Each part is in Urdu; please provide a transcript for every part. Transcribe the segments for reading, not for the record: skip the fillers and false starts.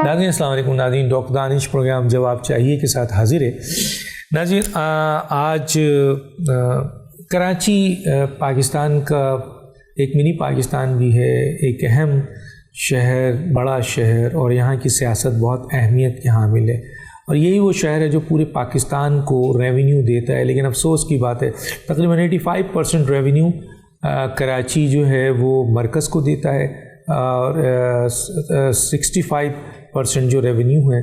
ناظرین السلام علیکم. ناظرین ڈاکٹر دانش پروگرام جواب چاہیے کے ساتھ حاضر ہے. ناظرین آج کراچی پاکستان کا ایک منی پاکستان بھی ہے, ایک اہم شہر, بڑا شہر, اور یہاں کی سیاست بہت اہمیت کے حامل ہے, اور یہی وہ شہر ہے جو پورے پاکستان کو ریونیو دیتا ہے. لیکن افسوس کی بات ہے تقریباً 85% ریونیو کراچی جو ہے وہ مرکز کو دیتا ہے, اور 65% جو ریونیو ہے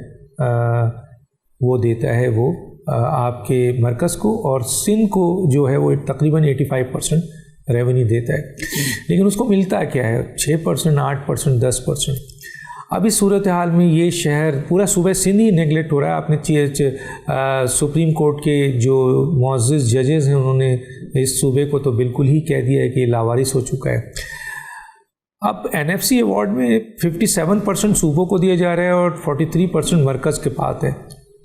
وہ دیتا ہے وہ آپ کے مرکز کو, اور سندھ کو جو ہے وہ تقریباً 85% ریونیو دیتا ہے. لیکن اس کو ملتا کیا ہے؟ 6%, 8%, 10%. اب اس صورتحال میں یہ شہر پورا صوبہ سندھ ہی نیگلیکٹ ہو رہا ہے. آپ نے سپریم کورٹ کے جو معزز ججز ہیں انہوں نے اس صوبے کو تو بالکل ہی کہہ دیا ہے کہ یہ لاوارث ہو چکا ہے. اب NFC ایوارڈ میں 57% صوبوں کو دیا جا رہا ہے اور 43% مرکز کے پاس ہے.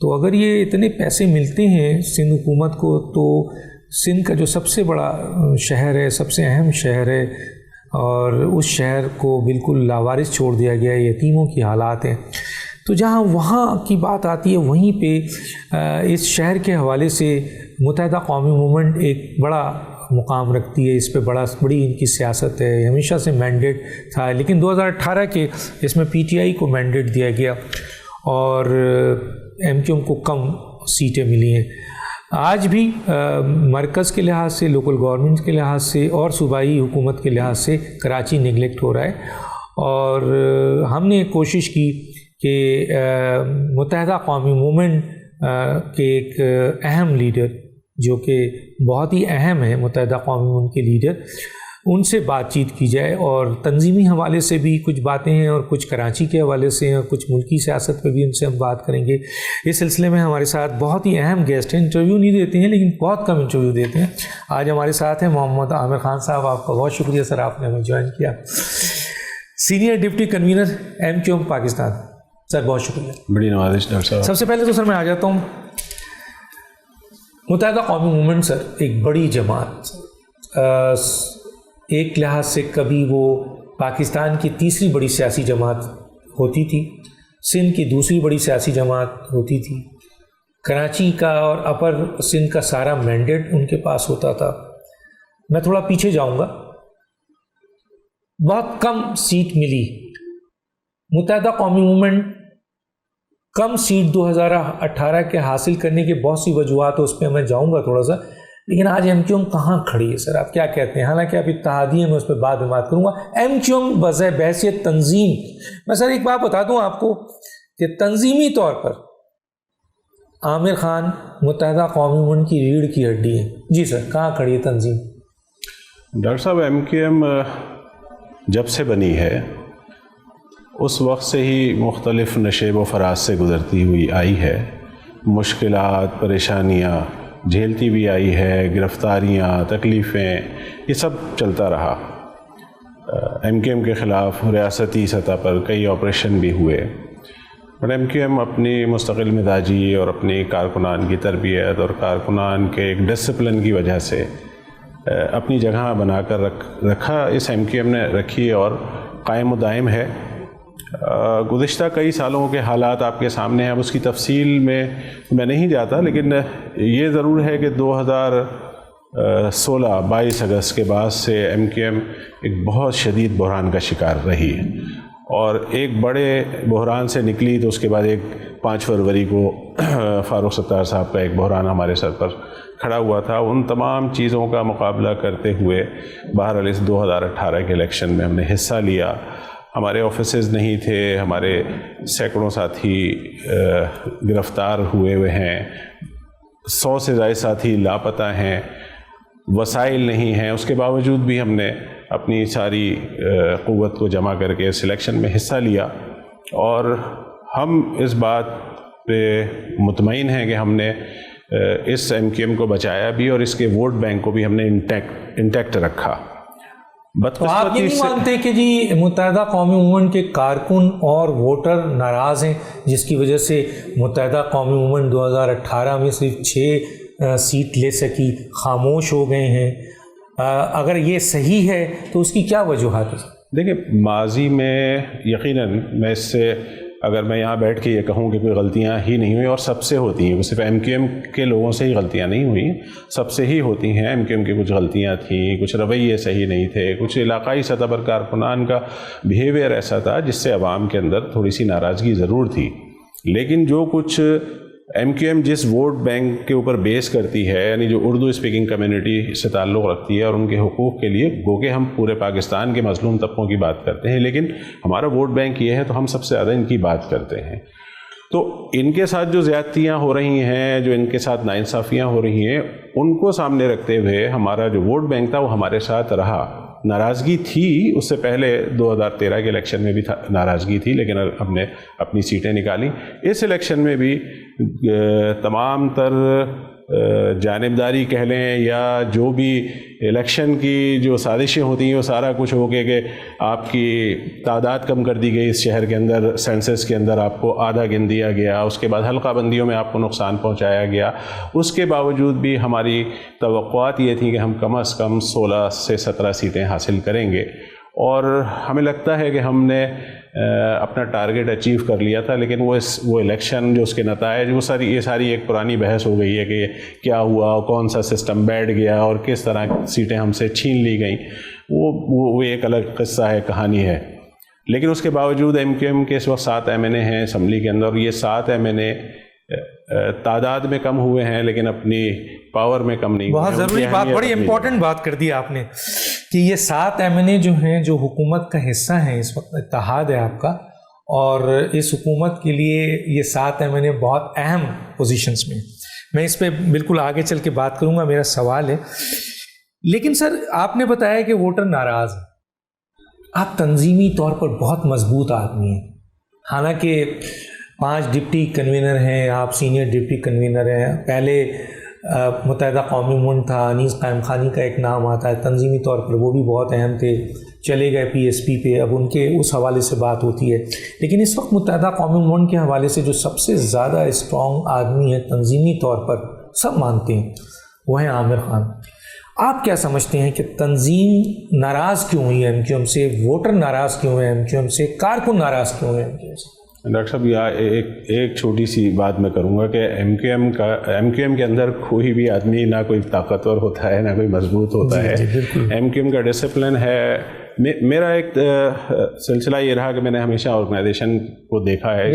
تو اگر یہ اتنے پیسے ملتے ہیں سندھ حکومت کو, تو سندھ کا جو سب سے بڑا شہر ہے, سب سے اہم شہر ہے, اور اس شہر کو بالکل لاوارث چھوڑ دیا گیا ہے, یتیموں کی حالات ہیں. تو جہاں وہاں کی بات آتی ہے وہیں پہ اس شہر کے حوالے سے متحدہ قومی موومنٹ ایک بڑا مقام رکھتی ہے. اس پہ بڑی ان کی سیاست ہے, ہمیشہ سے مینڈیٹ تھا, لیکن 2018 کے اس میں PTI کو مینڈیٹ دیا گیا اور MQM کو کم سیٹیں ملی ہیں. آج بھی مرکز کے لحاظ سے, لوکل گورنمنٹ کے لحاظ سے اور صوبائی حکومت کے لحاظ سے کراچی نیگلیکٹ ہو رہا ہے. اور ہم نے کوشش کی کہ متحدہ قومی موومنٹ کے ایک اہم لیڈر جو کہ بہت ہی اہم ہے, متحدہ قومی موومنٹ کے لیڈر, ان سے بات چیت کی جائے, اور تنظیمی حوالے سے بھی کچھ باتیں ہیں اور کچھ کراچی کے حوالے سے ہیں اور کچھ ملکی سیاست پہ بھی ان سے ہم بات کریں گے. اس سلسلے میں ہمارے ساتھ بہت ہی اہم گیسٹ ہیں, انٹرویو نہیں دیتے ہیں لیکن بہت کم انٹرویو دیتے ہیں. آج ہمارے ساتھ ہیں محمد عامر خان صاحب. آپ کا بہت شکریہ سر, آپ نے ہمیں جوائن کیا. Senior deputy convener MQM Pakistan, sir بہت شکریہ. بڑی نوازش ڈاکٹر صاحب. سب سے پہلے تو سر میں آ جاتا ہوں, متحدہ قومی موومنٹ سر ایک بڑی جماعت, ایک لحاظ سے کبھی وہ پاکستان کی تیسری بڑی سیاسی جماعت ہوتی تھی, سندھ کی دوسری بڑی سیاسی جماعت ہوتی تھی, کراچی کا اور اپر سندھ کا سارا مینڈیٹ ان کے پاس ہوتا تھا. میں تھوڑا پیچھے جاؤں گا, بہت کم سیٹ ملی. متحدہ قومی موومنٹ کم سیٹ 2018 کے حاصل کرنے کی بہت سی وجوہات ہیں, اس پہ میں جاؤں گا تھوڑا سا. لیکن آج MQM کہاں کھڑی ہے سر, آپ کیا کہتے ہیں؟ حالانکہ آپ اتحادی ہیں, میں اس پہ بعد میں بات کروں گا. MQM بحیثیت تنظیم, میں سر ایک بات بتا دوں آپ کو کہ تنظیمی طور پر عامر خان متحدہ قومی موومنٹ کی ریڑھ کی ہڈی ہے. جی سر, کہاں کھڑی ہے تنظیم؟ ڈاکٹر صاحب MQM جب سے بنی ہے اس وقت سے ہی مختلف نشیب و فراز سے گزرتی ہوئی آئی ہے. مشکلات, پریشانیاں جھیلتی بھی آئی ہے, گرفتاریاں, تکلیفیں, یہ سب چلتا رہا. MQM کے خلاف ریاستی سطح پر کئی آپریشن بھی ہوئے, اور MQM اپنی مستقل مزاجی اور اپنی کارکنان کی تربیت اور کارکنان کے ایک ڈسپلن کی وجہ سے اپنی جگہ بنا کر رکھا. اس MQM نے رکھی اور قائم و دائم ہے. گزشتہ کئی سالوں کے حالات آپ کے سامنے ہیں, اب اس کی تفصیل میں نہیں جاتا, لیکن یہ ضرور ہے کہ 22 اگست کے بعد سے MQM ایک بہت شدید بحران کا شکار رہی ہے, اور ایک بڑے بحران سے نکلی تو اس کے بعد ایک 5 فروری کو فاروق ستار صاحب کا ایک بحران ہمارے سر پر کھڑا ہوا تھا. ان تمام چیزوں کا مقابلہ کرتے ہوئے بہرحال اس 2018 کے الیکشن میں ہم نے حصہ لیا. ہمارے آفیسز نہیں تھے, ہمارے سینکڑوں ساتھی گرفتار ہوئے ہیں, 100 سے زائد ساتھی لاپتہ ہیں, وسائل نہیں ہیں. اس کے باوجود بھی ہم نے اپنی ساری قوت کو جمع کر کے اس الیکشن میں حصہ لیا, اور ہم اس بات پہ مطمئن ہیں کہ ہم نے اس MQM کو بچایا بھی, اور اس کے ووٹ بینک کو بھی ہم نے انٹیکٹ رکھا. تو آپ یہ نہیں مانتے کہ جی متحدہ قومی موومنٹ کے کارکن اور ووٹر ناراض ہیں, جس کی وجہ سے متحدہ قومی موومنٹ 2018 میں صرف 6 سیٹ لے سکی, خاموش ہو گئے ہیں؟ اگر یہ صحیح ہے تو اس کی کیا وجوہات ہے؟ دیکھیں, ماضی میں یقیناً میں اس سے اگر میں یہاں بیٹھ کے یہ کہوں کہ کوئی غلطیاں ہی نہیں ہوئی، اور سب سے ہوتی ہیں، صرف ایم کیو ایم کے لوگوں سے ہی غلطیاں نہیں ہوئی، سب سے ہی ہوتی ہیں۔ ایم کیو ایم کی کچھ غلطیاں تھیں، کچھ رویے صحیح نہیں تھے، کچھ علاقائی سطح پر کارکنان کا بیہیویئر ایسا تھا جس سے عوام کے اندر تھوڑی سی ناراضگی ضرور تھی، لیکن جو کچھ ایم کیو ایم جس ووٹ بینک کے اوپر بیس کرتی ہے، یعنی جو اردو اسپیکنگ کمیونٹی سے تعلق رکھتی ہے اور ان کے حقوق کے لیے، گو کہ ہم پورے پاکستان کے مظلوم طبقوں کی بات کرتے ہیں، لیکن ہمارا ووٹ بینک یہ ہے تو ہم سب سے زیادہ ان کی بات کرتے ہیں۔ تو ان کے ساتھ جو زیادتیاں ہو رہی ہیں، جو ان کے ساتھ ناانصافیاں ہو رہی ہیں، ان کو سامنے رکھتے ہوئے ہمارا جو ووٹ بینک تھا وہ ہمارے ساتھ رہا۔ ناراضگی تھی اس سے پہلے 2013 کے الیکشن میں بھی ناراضگی تھی، لیکن ہم نے اپنی سیٹیں نکالی۔ اس الیکشن میں بھی تمام تر جانبداری کہہ لیں یا جو بھی الیکشن کی جو سازشیں ہوتی ہیں وہ سارا کچھ ہو کے کہ آپ کی تعداد کم کر دی گئی اس شہر کے اندر، سینسس کے اندر آپ کو آدھا گن دیا گیا، اس کے بعد حلقہ بندیوں میں آپ کو نقصان پہنچایا گیا۔ اس کے باوجود بھی ہماری توقعات یہ تھیں کہ ہم کم از کم 16 سے 17 سیٹیں حاصل کریں گے، اور ہمیں لگتا ہے کہ ہم نے اپنا ٹارگیٹ اچیو کر لیا تھا۔ لیکن وہ الیکشن جو اس کے نتائج، یہ ساری ایک پرانی بحث ہو گئی ہے کہ کیا ہوا، کون سا سسٹم بیٹھ گیا اور کس طرح سیٹیں ہم سے چھین لی گئیں، وہ ایک الگ قصہ ہے، کہانی ہے۔ لیکن اس کے باوجود ایم کیو ایم کے اس وقت 7 ایم این اے ہیں اسمبلی کے اندر، اور یہ 7 ایم این اے تعداد میں کم ہوئے ہیں لیکن اپنی پاور میں کم نہیں ہوئے۔ بہت ضروری بات، بڑی امپورٹنٹ بات کر دی آپ نے کہ یہ 7 ایم این اے جو ہیں، جو حکومت کا حصہ ہیں، اس وقت اتحاد ہے آپ کا، اور اس حکومت کے لیے یہ 7 ایم این اے بہت اہم پوزیشنز میں۔ میں اس پہ بالکل آگے چل کے بات کروں گا، میرا سوال ہے۔ لیکن سر، آپ نے بتایا کہ ووٹر ناراض ہیں، آپ تنظیمی طور پر بہت مضبوط آدمی ہیں، حالانکہ 5 ڈپٹی کنوینر ہیں، آپ سینئر ڈپٹی کنوینر ہیں، پہلے متحدہ قومی منڈ تھا، انیس قائم خانی کا ایک نام آتا ہے، تنظیمی طور پر وہ بھی بہت اہم تھے، چلے گئے پی ایس پی پہ، اب ان کے اس حوالے سے بات ہوتی ہے۔ لیکن اس وقت متحدہ قومی منڈ کے حوالے سے جو سب سے زیادہ اسٹرانگ آدمی ہے تنظیمی طور پر، سب مانتے ہیں، وہ ہیں عامر خان۔ آپ کیا سمجھتے ہیں کہ تنظیم ناراض کیوں ہوئی ہے ایم کیو ایم سے، ووٹر ناراض کیوں ہیں ایم کیو ایم سے، کارکن ناراض کیوں ہیں ایم کیو ایم سے؟ ڈاکٹر صاحب، یہاں ایک چھوٹی سی بات میں کروں گا کہ ایم کیو ایم کے اندر کوئی بھی آدمی نہ کوئی طاقتور ہوتا ہے نہ کوئی مضبوط ہوتا ہے۔ ایم کیو ایم کا ڈسپلن ہے۔ میرا ایک سلسلہ یہ رہا کہ میں نے ہمیشہ آرگنائزیشن کو دیکھا ہے،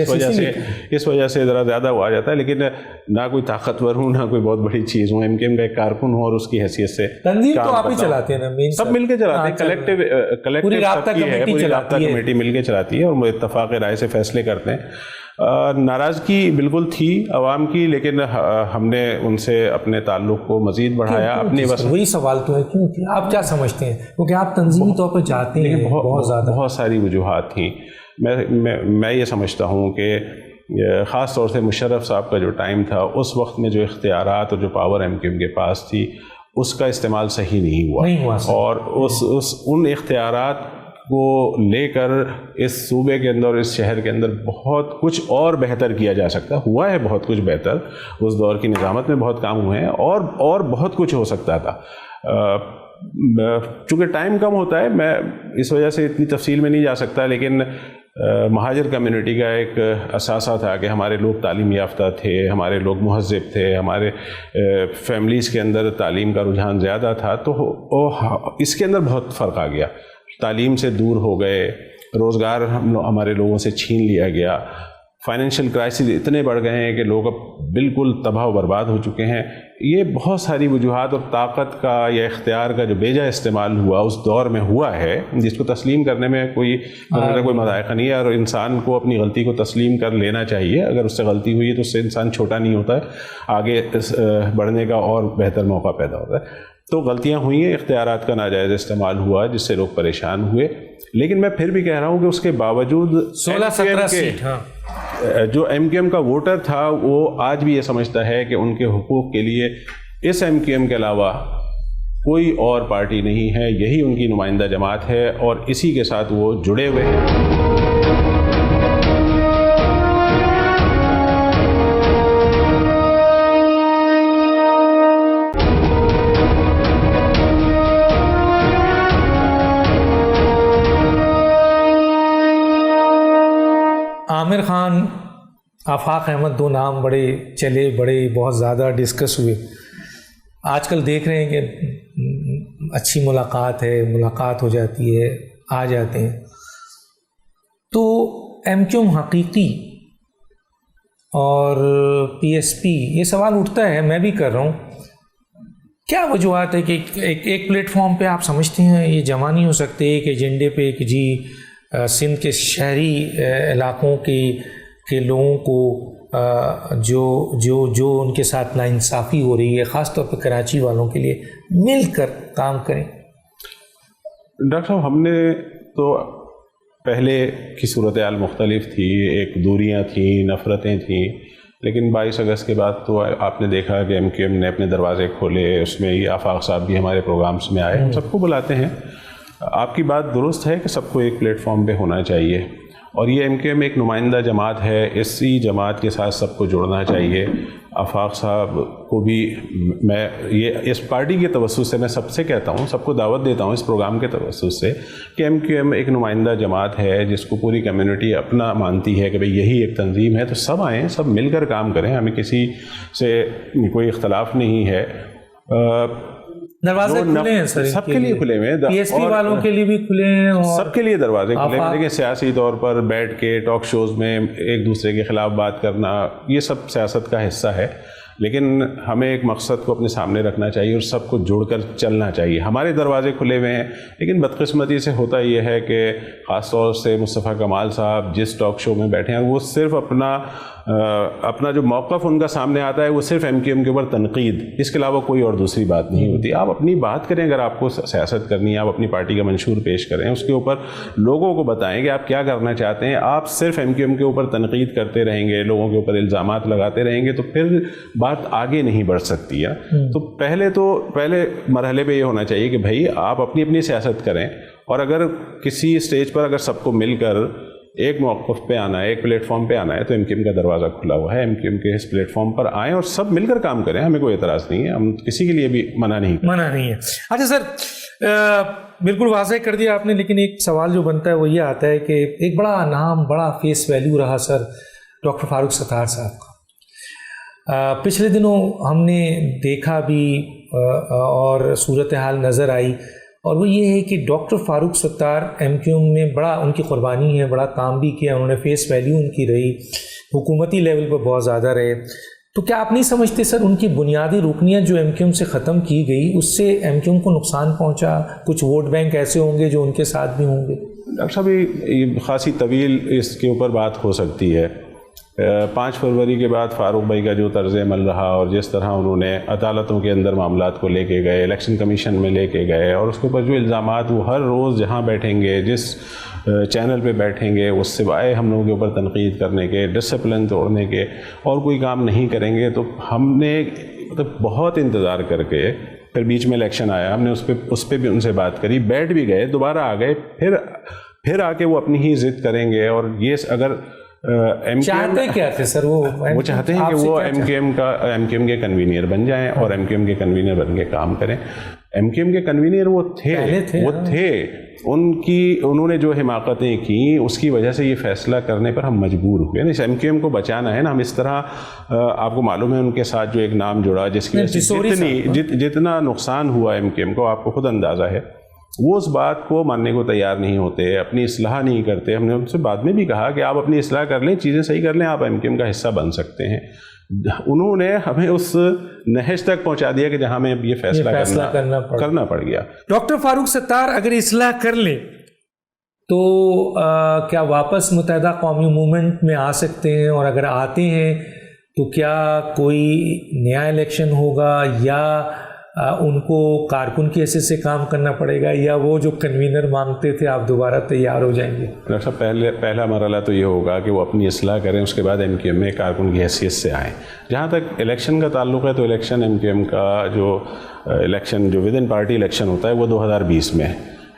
اس وجہ سے ذرا زیادہ وہ آ جاتا ہے، لیکن نہ کوئی طاقتور ہوں نہ کوئی بہت بڑی چیز ہوں، ایم کیو ایم کا ایک کارکن ہوں اور اس کی حیثیت سے تنظیم تو آپ ہی چلاتے ہیں نا، سب مل کے چلاتے ہیں، کلیکٹیو پوری رابطہ کمیٹی مل کے چلاتی ہے اور وہ اتفاق رائے سے فیصلے کرتے ہیں۔ ناراضگی بالکل تھی عوام کی، لیکن ہم نے ان سے اپنے تعلق کو مزید بڑھایا۔ اپنے وہی سوال تو ہے، کیوں تھی؟ آپ کیا سمجھتے ہیں؟ کیونکہ آپ تنظیمی طور پر جاتے ہیں، بہت زیادہ بہت ساری وجوہات تھیں۔ میں یہ سمجھتا ہوں کہ خاص طور سے مشرف صاحب کا جو ٹائم تھا، اس وقت میں جو اختیارات اور جو پاور ایم کیو ایم کے پاس تھی، اس کا استعمال صحیح نہیں ہوا اور ان اختیارات کو لے کر اس صوبے کے اندر اور اس شہر کے اندر بہت کچھ اور بہتر کیا جا سکتا ہوا ہے، بہت کچھ بہتر اس دور کی نظامت میں بہت کام ہوئے ہیں، اور بہت کچھ ہو سکتا تھا۔ چونکہ ٹائم کم ہوتا ہے، میں اس وجہ سے اتنی تفصیل میں نہیں جا سکتا، لیکن مہاجر کمیونٹی کا ایک اثاثہ تھا کہ ہمارے لوگ تعلیم یافتہ تھے، ہمارے لوگ مہذب تھے، ہمارے فیملیز کے اندر تعلیم کا رجحان زیادہ تھا، تو اس کے اندر بہت فرق آ گیا۔ تعلیم سے دور ہو گئے، روزگار ہمارے لوگوں سے چھین لیا گیا، فائنینشیل کرائسس اتنے بڑھ گئے ہیں کہ لوگ اب بالکل تباہ و برباد ہو چکے ہیں۔ یہ بہت ساری وجوہات اور طاقت کا یا اختیار کا جو بیجا استعمال ہوا اس دور میں ہوا ہے، جس کو تسلیم کرنے میں کوئی مذائقہ نہیں ہے، اور انسان کو اپنی غلطی کو تسلیم کر لینا چاہیے۔ اگر اس سے غلطی ہوئی ہے تو اس سے انسان چھوٹا نہیں ہوتا ہے، آگے بڑھنے کا اور بہتر موقع پیدا ہوتا ہے۔ تو غلطیاں ہوئی ہیں، اختیارات کا ناجائز استعمال ہوا جس سے لوگ پریشان ہوئے، لیکن میں پھر بھی کہہ رہا ہوں کہ اس کے باوجود 16-17 سیٹ جو ایم کیو ایم کا ووٹر تھا وہ آج بھی یہ سمجھتا ہے کہ ان کے حقوق کے لیے اس ایم کیو ایم کے علاوہ کوئی اور پارٹی نہیں ہے، یہی ان کی نمائندہ جماعت ہے اور اسی کے ساتھ وہ جڑے ہوئے ہیں۔ عامر خان, آفاق احمد, دو نام بڑے چلے, بڑے بہت زیادہ ڈسکس ہوئے. آج کل دیکھ رہے ہیں کہ اچھی ملاقات ہے, ملاقات ہو جاتی ہے, آ جاتے ہیں. تو ایم کیو ایم حقیقی اور پی ایس پی, یہ سوال اٹھتا ہے, میں بھی کر رہا ہوں, کیا وجوہات ہے کہ ایک پلیٹ فارم پہ آپ سمجھتے ہیں یہ جمع نہیں ہو سکتے ایک ایجنڈے پہ کہ جی سندھ کے شہری علاقوں کے لوگوں کو جو ان کے ساتھ ناانصافی ہو رہی ہے, خاص طور پہ کراچی والوں کے لیے مل کر کام کریں؟ ڈاکٹر صاحب, ہم نے تو پہلے کی صورتحال مختلف تھی, ایک دوریاں تھیں, نفرتیں تھیں, لیکن 22 اگست کے بعد تو آپ نے دیکھا کہ ایم کیو ایم نے اپنے دروازے کھولے. اس میں یہ آفاق صاحب بھی ہمارے پروگرامز میں آئے, ہم سب کو بلاتے ہیں. آپ کی بات درست ہے کہ سب کو ایک پلیٹ فارم پہ ہونا چاہیے, اور یہ ایم کیو ایم ایک نمائندہ جماعت ہے, اسی جماعت کے ساتھ سب کو جڑنا چاہیے. آفاق صاحب کو بھی میں یہ اس پارٹی کے توسط سے میں سب سے کہتا ہوں, سب کو دعوت دیتا ہوں اس پروگرام کے توسط سے کہ ایم کیو ایم ایک نمائندہ جماعت ہے جس کو پوری کمیونٹی اپنا مانتی ہے کہ بھئی یہی ایک تنظیم ہے, تو سب آئیں, سب مل کر کام کریں. ہمیں کسی سے کوئی اختلاف نہیں ہے. دروازے کھلے ہیں سر, سب کے لیے کھلے ہوئے ہیں, پی ایس پی والوں کے لیے بھی کھلے ہیں, اور سب کے لیے دروازے کھلے ہیں. لیکن سیاسی طور پر بیٹھ کے ٹاک شوز میں ایک دوسرے کے خلاف بات کرنا, یہ سب سیاست کا حصہ ہے. لیکن ہمیں ایک مقصد کو اپنے سامنے رکھنا چاہیے اور سب کو جڑ کر چلنا چاہیے. ہمارے دروازے کھلے ہوئے ہیں, لیکن بدقسمتی سے ہوتا یہ ہے کہ خاص طور سے مصطفیٰ کمال صاحب جس ٹاک شو میں بیٹھے ہیں, وہ صرف اپنا جو موقف ان کا سامنے آتا ہے وہ صرف ایم کیو ایم کے اوپر تنقید, اس کے علاوہ کوئی اور دوسری بات نہیں ہوتی. آپ اپنی بات کریں, اگر آپ کو سیاست کرنی ہے, آپ اپنی پارٹی کا منشور پیش کریں, اس کے اوپر لوگوں کو بتائیں کہ آپ کیا کرنا چاہتے ہیں. آپ صرف ایم کیو ایم کے اوپر تنقید کرتے رہیں گے, لوگوں کے اوپر الزامات لگاتے رہیں گے, تو پھر بات آگے نہیں بڑھ سکتی ہے. تو پہلے مرحلے پہ یہ ہونا چاہیے کہ بھائی آپ اپنی سیاست کریں, اور اگر کسی اسٹیج پر اگر سب کو مل کر ایک موقف پہ آنا ہے, ایک پلیٹ فارم پہ آنا ہے, تو ایم کیو ایم کا دروازہ کھلا ہوا ہے. ایم کیو ایم کے اس پلیٹ فارم پر آئیں اور سب مل کر کام کریں, ہمیں کوئی اعتراض نہیں ہے, ہم کسی کے لیے بھی منع نہیں ہے. اچھا سر, بالکل واضح کر دیا آپ نے, لیکن ایک سوال جو بنتا ہے وہ یہ آتا ہے کہ ایک بڑا نام, بڑا فیس ویلیو رہا سر ڈاکٹر فاروق ستار صاحب کا. پچھلے دنوں ہم نے دیکھا بھی اور صورتحال نظر آئی, اور وہ یہ ہے کہ doctor Farooq Sattar M Q M میں بڑا ان کی قربانی ہے, بڑا کام بھی کیا, انہوں نے فیس ویلیو ان کی رہی, حکومتی لیول پر بہت زیادہ رہے. تو کیا آپ نہیں سمجھتے سر ان کی بنیادی رکنیت جو ایم کیو ایم سے ختم کی گئی, اس سے ایم کیو ایم کو نقصان پہنچا؟ کچھ ووٹ بینک ایسے ہوں گے جو ان کے ساتھ بھی ہوں گے. ڈاکٹر صاحب یہ خاصی طویل اس کے اوپر بات ہو سکتی ہے. 5 فروری کے بعد فاروق بھائی کا جو طرز عمل رہا, اور جس طرح انہوں نے عدالتوں کے اندر معاملات کو لے کے گئے, الیکشن کمیشن میں لے کے گئے, اور اس کے اوپر جو الزامات وہ ہر روز جہاں بیٹھیں گے, جس چینل پہ بیٹھیں گے, اس سوائے ہم لوگوں کے اوپر تنقید کرنے کے, ڈسپلن توڑنے کے اور کوئی کام نہیں کریں گے. تو ہم نے بہت انتظار کر کے, پھر بیچ میں الیکشن آیا, ہم نے اس پہ بھی ان سے بات کری, بیٹھ بھی گئے, دوبارہ آ گئے, پھر آ کے وہ اپنی ہی ضد کریں گے. اور یہ اگر چاہتے کیا تھے سر, وہ چاہتے ہیں کہ وہ ایم کیو ایم کے کنوینئر بن جائیں اور ایم کیو ایم کے کنوینئر بن کے کام کریں. ایم کیو ایم کے کنوینئر وہ تھے, انہوں نے جو حماقتیں کی اس کی وجہ سے یہ فیصلہ کرنے پر ہم مجبور ہوئے. ایم کیو ایم کو بچانا ہے نا, ہم اس طرح, آپ کو معلوم ہے ان کے ساتھ جو ایک نام جڑا, جس کی وجہ سے جتنا نقصان ہوا ایم کیو ایم کو, آپ کو خود اندازہ ہے, وہ اس بات کو ماننے کو تیار نہیں ہوتے, اپنی اصلاح نہیں کرتے. ہم نے ان سے بعد میں بھی کہا کہ آپ اپنی اصلاح کر لیں, چیزیں صحیح کر لیں, آپ ایم کیو ایم کا حصہ بن سکتے ہیں. انہوں نے ہمیں اس نہج تک پہنچا دیا کہ جہاں ہمیں یہ فیصلہ کرنا پڑ گیا. ڈاکٹر فاروق ستار اگر اصلاح کر لیں تو کیا واپس متحدہ قومی موومنٹ میں آ سکتے ہیں؟ اور اگر آتے ہیں تو کیا کوئی نیا الیکشن ہوگا, یا ان کو کارکن کے حیثیت سے کام کرنا پڑے گا, یا وہ جو کنوینر مانگتے تھے آپ دوبارہ تیار ہو جائیں گے؟ ڈاکٹر صاحب پہلا مرحلہ تو یہ ہوگا کہ وہ اپنی اصلاح کریں, اس کے بعد ایم کیو ایم میں کارکن کی حیثیت سے آئیں. جہاں تک الیکشن کا تعلق ہے تو الیکشن ایم کیو ایم کا جو الیکشن جو ود ان پارٹی الیکشن ہوتا ہے وہ 2020 میں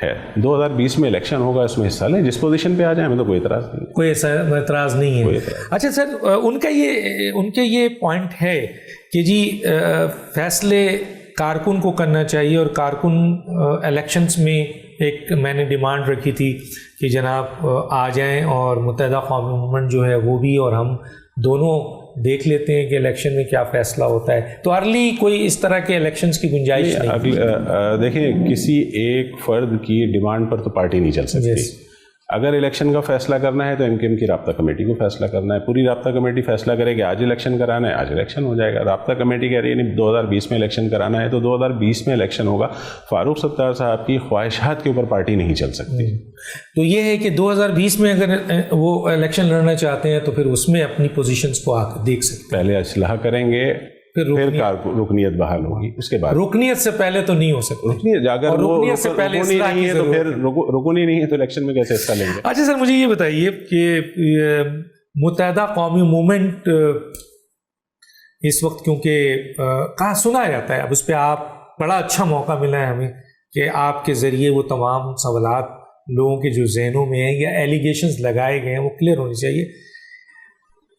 ہے. 2020 میں الیکشن ہوگا, اس میں حصہ لیں, جس پوزیشن پہ آ جائیں, ہمیں تو کوئی اعتراض نہیں, کوئی ایسا اعتراض نہیں ہے. اچھا سر, ان کا یہ پوائنٹ ہے کہ جی فیصلے کارکن کو کرنا چاہیے, اور کارکن الیکشنز میں ایک میں نے ڈیمانڈ رکھی تھی کہ جناب آ جائیں اور متحدہ قومی موومنٹ جو ہے وہ بھی اور ہم دونوں دیکھ لیتے ہیں کہ الیکشن میں کیا فیصلہ ہوتا ہے. تو ارلی کوئی اس طرح کے الیکشنز کی گنجائش نہیں. دیکھیں کسی ایک فرد کی ڈیمانڈ پر تو پارٹی نہیں چل سکتی. اگر الیکشن کا فیصلہ کرنا ہے تو ایم کیو ایم کی رابطہ کمیٹی کو فیصلہ کرنا ہے. پوری رابطہ کمیٹی فیصلہ کرے کہ آج الیکشن کرانا ہے, آج الیکشن ہو جائے گا. رابطہ کمیٹی کہہ رہی ہے نہیں 2020 میں الیکشن کرانا ہے تو 2020 میں الیکشن ہوگا. فاروق ستار صاحب کی خواہشات کے اوپر پارٹی نہیں چل سکتی. تو یہ ہے کہ 2020 میں اگر وہ الیکشن لڑنا چاہتے ہیں تو پھر اس میں اپنی پوزیشنز کو آ کے دیکھ سکتے ہیں. پہلے اصلاح کریں گے, پھر رکنیت بحال ہوگی, اس کے بعد رکنیت سے پہلے تو نہیں ہو سکتی. اگر رکنیت سے پہلے نہیں ہے تو پھر رکنی نہیں ہے تو الیکشن میں کیسے حصہ لیں گے. اچھا سر, مجھے یہ بتائیے کہ متحدہ قومی موومنٹ اس وقت کیونکہ کہاں سنا جاتا ہے, اب اس پہ آپ بڑا اچھا موقع ملا ہے ہمیں کہ آپ کے ذریعے وہ تمام سوالات لوگوں کے جو ذہنوں میں ہیں یا ایلیگیشنز لگائے گئے ہیں وہ کلیئر ہونے چاہیے.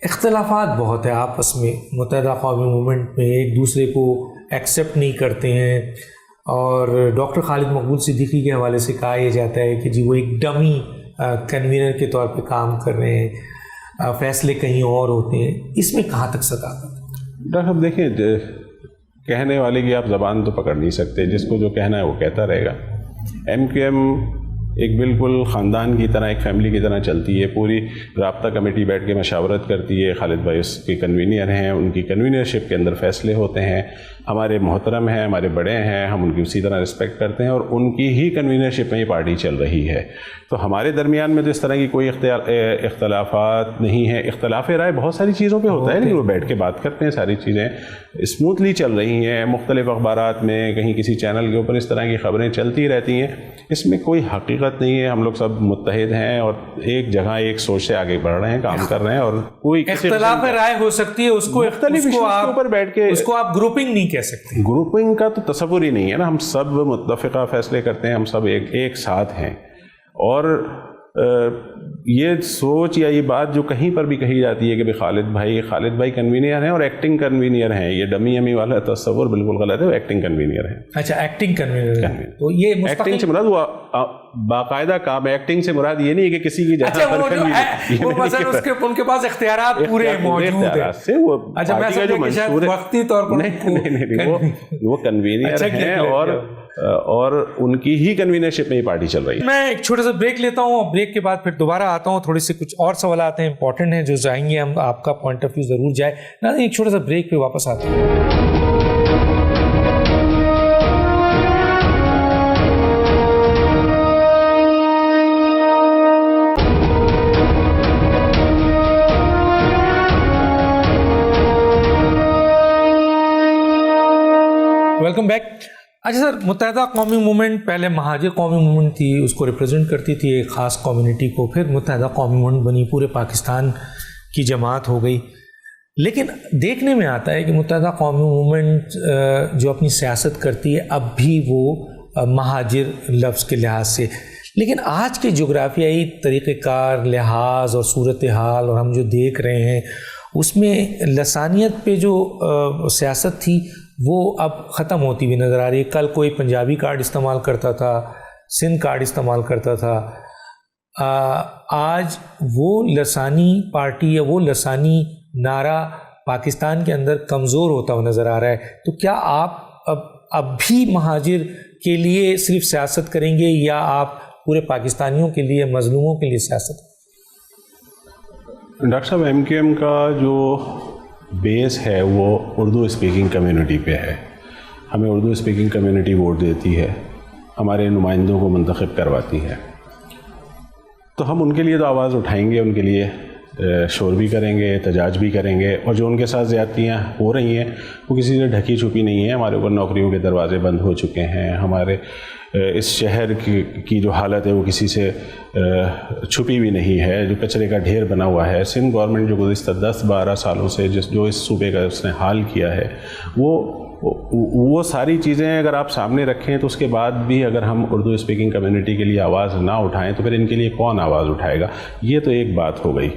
اختلافات بہت ہے آپس میں متحدہ قومی موومنٹ میں, ایک دوسرے کو ایکسیپٹ نہیں کرتے ہیں, اور ڈاکٹر خالد مقبول صدیقی کے حوالے سے کہا یہ جاتا ہے کہ جی وہ ایک ڈمی کنوینر کے طور پہ کام کر رہے ہیں, فیصلے کہیں اور ہوتے ہیں. اس میں کہاں تک صداقت ہے؟ ڈاکٹر صاحب دیکھیں, کہنے والے کی آپ زبان تو پکڑ نہیں سکتے, جس کو جو کہنا ہے وہ کہتا رہے گا. ایم کیو ایم ایک بالکل خاندان کی طرح, ایک فیملی کی طرح چلتی ہے. پوری رابطہ کمیٹی بیٹھ کے مشاورت کرتی ہے. خالد بھائی اس کے کنوینر ہیں, ان کی کنوینرشپ کے اندر فیصلے ہوتے ہیں. ہمارے محترم ہیں, ہمارے بڑے ہیں, ہم ان کی اسی طرح رسپیکٹ کرتے ہیں اور ان کی ہی کنوینرشپ میں یہ پارٹی چل رہی ہے. تو ہمارے درمیان میں تو اس طرح کی کوئی اختلافات نہیں ہیں. اختلاف رائے بہت ساری چیزوں پہ ہوتا ہے, لیکن وہ بیٹھ کے بات کرتے ہیں. ساری چیزیں اسموتھلی چل رہی ہیں. مختلف اخبارات میں کہیں کسی چینل کے اوپر اس طرح کی خبریں چلتی رہتی ہیں. اس میں کوئی حقیقت نہیں ہے. ہم لوگ سب متحد ہیں اور ایک جگہ ایک سوچ سے آگے بڑھ رہے ہیں, کام کر رہے ہیں. اور کوئی اختلاف رائے ہو سکتی ہے, اس کو بیٹھ کے اس کو آپ گروپنگ نہیں کہہ سکتے. گروپنگ کا تو تصور ہی نہیں ہے نا. ہم سب متفقہ فیصلے کرتے ہیں, ہم سب ایک ساتھ ہیں. اور یہ سوچ یا یہ بات جو کہیں پر بھی کہی جاتی ہے کہ خالد بھائی کنوینئر ہیں اور ایکٹنگ کنوینئر ہیں, یہ ڈمی امی والا تصور بالکل غلط ہے. وہ ایکٹنگ کنوینئر ہیں. اچھا, ایکٹنگ کنوینئر. تو یہ ایکٹنگ سے مراد وہ باقاعدہ کام ہے. ایکٹنگ سے مراد یہ نہیں ہے کہ کسی کی جگہ پر ان کے پاس اختیارات پورے موجود ہیں. وقتی طور پر وہ کنوینئر ہیں اور ان کی ہی کنوینرشپ میں یہ پارٹی چل رہی ہے. میں ایک چھوٹا سا بریک لیتا ہوں, اور بریک کے بعد پھر دوبارہ آتا ہوں. تھوڑے سے کچھ اور سوالات ہیں امپورٹنٹ ہیں جو جائیں گے, ہم آپ کا پوائنٹ آف ویو ضرور جائے. ایک چھوٹا سا بریک پہ واپس آتے ہیں. Welcome back. اچھا سر, متحدہ قومی موومنٹ پہلے مہاجر قومی موومنٹ تھی, اس کو ریپرزینٹ کرتی تھی ایک خاص کمیونٹی کو. پھر متحدہ قومی موومنٹ بنی, پورے پاکستان کی جماعت ہو گئی. لیکن دیکھنے میں آتا ہے کہ متحدہ قومی موومنٹ جو اپنی سیاست کرتی ہے اب بھی وہ مہاجر لفظ کے لحاظ سے, لیکن آج کے جغرافیائی طریقہ کار, لحاظ اور صورتحال اور ہم جو دیکھ رہے ہیں اس میں لسانیت پہ جو سیاست تھی وہ اب ختم ہوتی ہوئی نظر آ رہی ہے. کل کوئی پنجابی کارڈ استعمال کرتا تھا, سندھ کارڈ استعمال کرتا تھا. آج وہ لسانی پارٹی یا وہ لسانی نعرہ پاکستان کے اندر کمزور ہوتا ہوا نظر آ رہا ہے. تو کیا آپ اب بھی مہاجر کے لیے صرف سیاست کریں گے یا آپ پورے پاکستانیوں کے لیے, مظلوموں کے لیے سیاست؟ ڈاکٹر صاحب, ایم کیو ایم کا جو بیس ہے وہ اردو اسپیکنگ کمیونٹی پہ ہے. ہمیں اردو اسپیکنگ کمیونٹی ووٹ دیتی ہے, ہمارے نمائندوں کو منتخب کرواتی ہے. تو ہم ان کے لیے تو آواز اٹھائیں گے, ان کے لیے شور بھی کریں گے, احتجاج بھی کریں گے. اور جو ان کے ساتھ زیادتیاں ہو رہی ہیں وہ کسی سے ڈھکی چھپی نہیں ہیں. ہمارے اوپر نوکریوں کے دروازے بند ہو چکے ہیں. ہمارے اس شہر کی جو حالت ہے وہ کسی سے چھپی بھی نہیں ہے. جو کچرے کا ڈھیر بنا ہوا ہے, سندھ گورنمنٹ جو گزشتہ 10-12 سالوں سے جو اس صوبے کا اس نے حال کیا ہے, وہ ساری چیزیں اگر آپ سامنے رکھیں تو اس کے بعد بھی اگر ہم اردو اسپیکنگ کمیونٹی کے لیے آواز نہ اٹھائیں تو پھر ان کے لیے کون آواز اٹھائے گا. یہ تو ایک بات ہو گئی.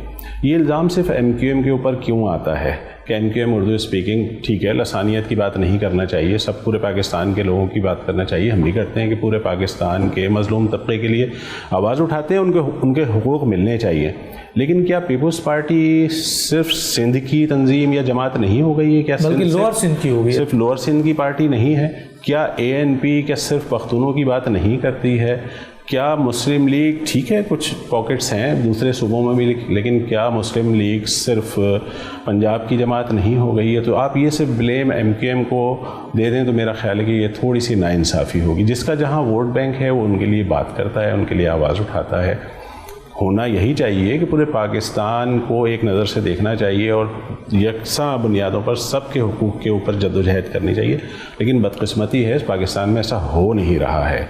یہ الزام صرف ایم کیو ایم کے اوپر کیوں آتا ہے؟ کہ MQM اردو اسپیکنگ ٹھیک ہے، لسانیت کی بات نہیں کرنا چاہیے، سب پورے پاکستان کے لوگوں کی بات کرنا چاہیے، ہم بھی کرتے ہیں کہ پورے پاکستان کے مظلوم طبقے کے لیے آواز اٹھاتے ہیں، ان کے حقوق ملنے چاہیے. لیکن کیا پیپلز پارٹی صرف سندھ کی تنظیم یا جماعت نہیں ہو گئی ہے؟ کیا لوور سندھ کی ہو گئی؟ صرف لوور سندھ کی پارٹی نہیں ہے؟ کیا ANP کیا صرف پختونوں کی بات نہیں کرتی ہے؟ کیا مسلم لیگ، ٹھیک ہے کچھ پاکٹس ہیں دوسرے صوبوں میں بھی، لیکن کیا مسلم لیگ صرف پنجاب کی جماعت نہیں ہو گئی ہے؟ تو آپ یہ صرف بلیم MQM کو دے دیں تو میرا خیال ہے کہ یہ تھوڑی سی ناانصافی ہوگی. جس کا جہاں ووٹ بینک ہے وہ ان کے لیے بات کرتا ہے، ان کے لیے آواز اٹھاتا ہے. ہونا یہی چاہیے کہ پورے پاکستان کو ایک نظر سے دیکھنا چاہیے اور یکساں بنیادوں پر سب کے حقوق کے اوپر جدوجہد کرنی چاہیے. لیکن بدقسمتی ہے اس پاکستان میں ایسا ہو نہیں رہا ہے.